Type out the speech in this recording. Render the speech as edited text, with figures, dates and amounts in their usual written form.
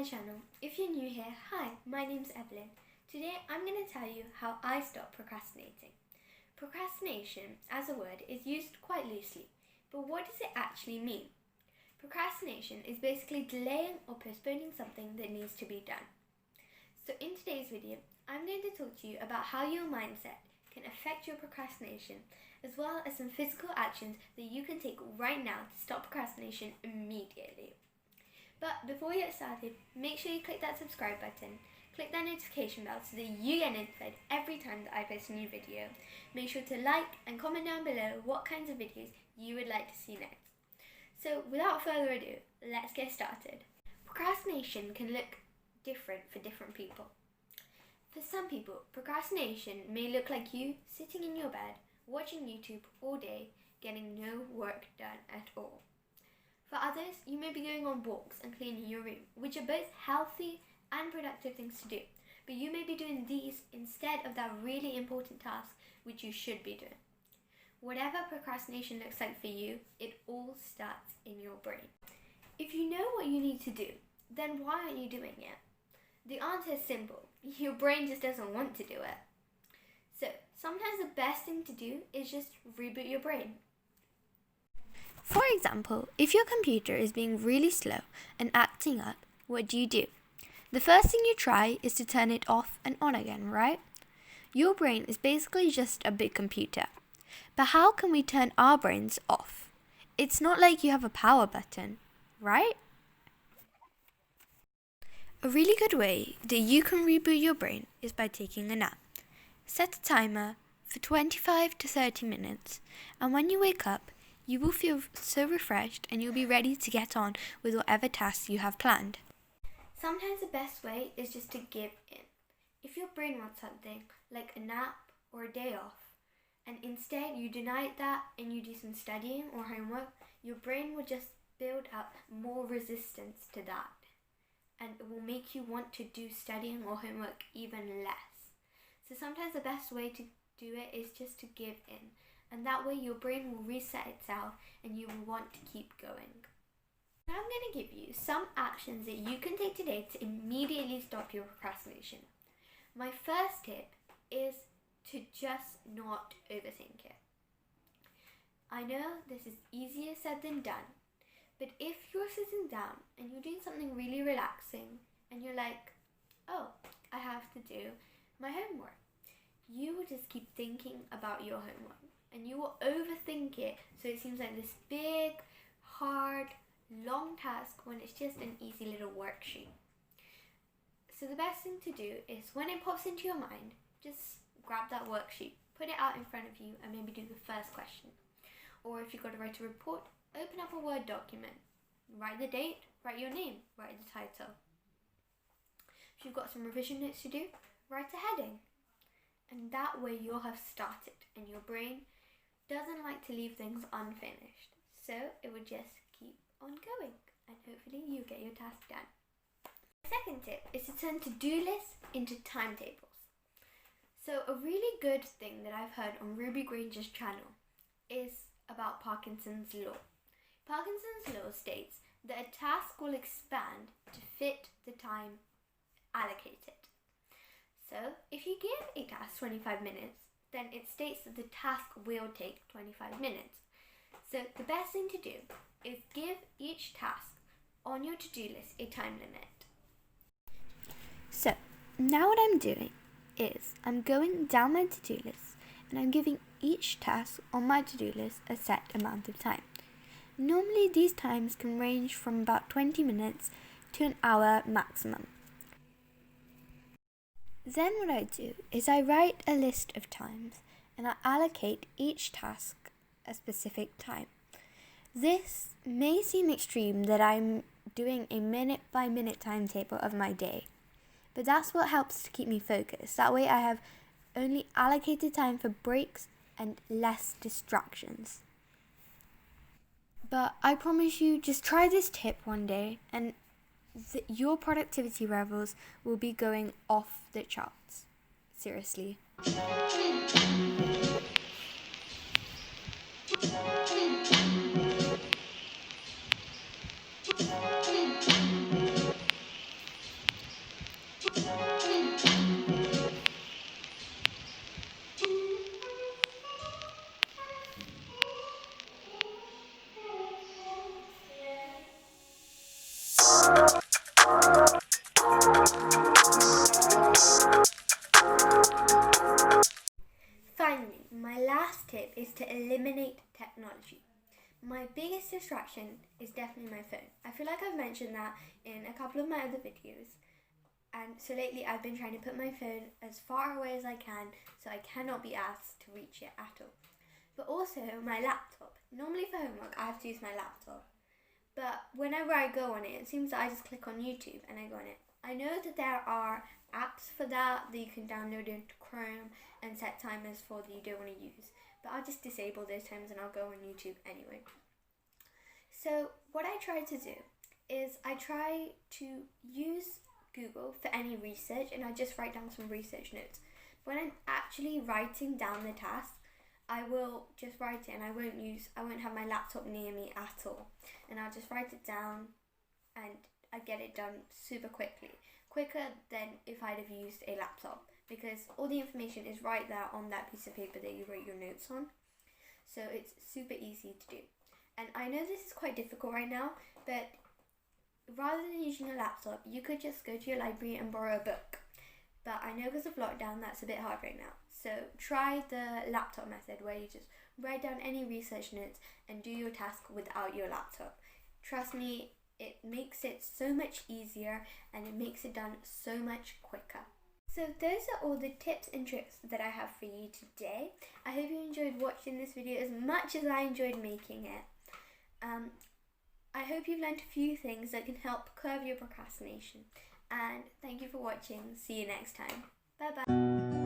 my channel. If you're new here, hi, my name's Evelyn. Today I'm going to tell you how I stop procrastinating. Procrastination as a word is used quite loosely, but what does it actually mean? Procrastination is basically delaying or postponing something that needs to be done. So in today's video, I'm going to talk to you about how your mindset can affect your procrastination, as well as some physical actions that you can take right now to stop procrastination immediately. But before we get started, make sure you click that subscribe button, click that notification bell so that you get notified every time that I post a new video. Make sure to like and comment down below what kinds of videos you would like to see next. So without further ado, let's get started. Procrastination can look different for different people. For some people, procrastination may look like you sitting in your bed, watching YouTube all day, getting no work done at all. For others, you may be going on walks and cleaning your room, which are both healthy and productive things to do, but you may be doing these instead of that really important task which you should be doing. Whatever procrastination looks like for you, it all starts in your brain. If you know what you need to do, then why aren't you doing it? The answer is simple. Your brain just doesn't want to do it. So, sometimes the best thing to do is just reboot your brain. For example, if your computer is being really slow and acting up, what do? The first thing you try is to turn it off and on again, right? Your brain is basically just a big computer. But how can we turn our brains off? It's not like you have a power button, right? A really good way that you can reboot your brain is by taking a nap. Set a timer for 25 to 30 minutes, and when you wake up, you will feel so refreshed and you'll be ready to get on with whatever tasks you have planned. Sometimes the best way is just to give in. If your brain wants something like a nap or a day off, and instead you deny that and you do some studying or homework, your brain will just build up more resistance to that. And it will make you want to do studying or homework even less. So sometimes the best way to do it is just to give in. And that way your brain will reset itself and you will want to keep going. Now I'm going to give you some actions that you can take today to immediately stop your procrastination. My first tip is to just not overthink it. I know this is easier said than done, but if you're sitting down and you're doing something really relaxing and you're like, oh, I have to do my homework, you will just keep thinking about your homework. And you will overthink it so it seems like this big, hard, long task when it's just an easy little worksheet. So the best thing to do is when it pops into your mind, just grab that worksheet, put it out in front of you and maybe do the first question. Or if you've got to write a report, open up a Word document, write the date, write your name, write the title. If you've got some revision notes to do, write a heading. And that way you'll have started and your brain doesn't like to leave things unfinished. So it will just keep on going and hopefully you get your task done. The second tip is to turn to-do lists into timetables. So a really good thing that I've heard on Ruby Granger's channel is about Parkinson's law. Parkinson's law states that a task will expand to fit the time allocated. So if you give a task 25 minutes, then it states that the task will take 25 minutes. So the best thing to do is give each task on your to-do list a time limit. So now what I'm doing is I'm going down my to-do list and I'm giving each task on my to-do list a set amount of time. Normally these times can range from about 20 minutes to an hour maximum. Then what I do is I write a list of times and I allocate each task a specific time. This may seem extreme that I'm doing a minute by minute timetable of my day, but that's what helps to keep me focused. That way I have only allocated time for breaks and less distractions. But I promise you, just try this tip one day and your productivity levels will be going off the charts. Seriously. Finally, my last tip is to eliminate technology. My biggest distraction is definitely my phone. I feel like I've mentioned that in a couple of my other videos. And so lately I've been trying to put my phone as far away as I can so I cannot be asked to reach it at all. But also my laptop. Normally for homework I have to use my laptop. But whenever I go on it, it seems that I just click on YouTube and I go on it. I know that there are apps for that you can download into Chrome and set timers for that you don't want to use. But I'll just disable those times and I'll go on YouTube anyway. So what I try to do is I try to use Google for any research and I just write down some research notes. When I'm actually writing down the task, I will just write it and I won't have my laptop near me at all. And I'll just write it down and I get it done super quickly. Quicker than if I'd have used a laptop, because all the information is right there on that piece of paper that you wrote your notes on. So it's super easy to do. And I know this is quite difficult right now, but rather than using a laptop, you could just go to your library and borrow a book. But I know because of lockdown that's a bit hard right now. So try the laptop method where you just write down any research notes and do your task without your laptop. Trust me, it makes it so much easier and it makes it done so much quicker. So those are all the tips and tricks that I have for you today. I hope you enjoyed watching this video as much as I enjoyed making it. I hope you've learned a few things that can help curb your procrastination. And thank you for watching. See you next time. Bye bye.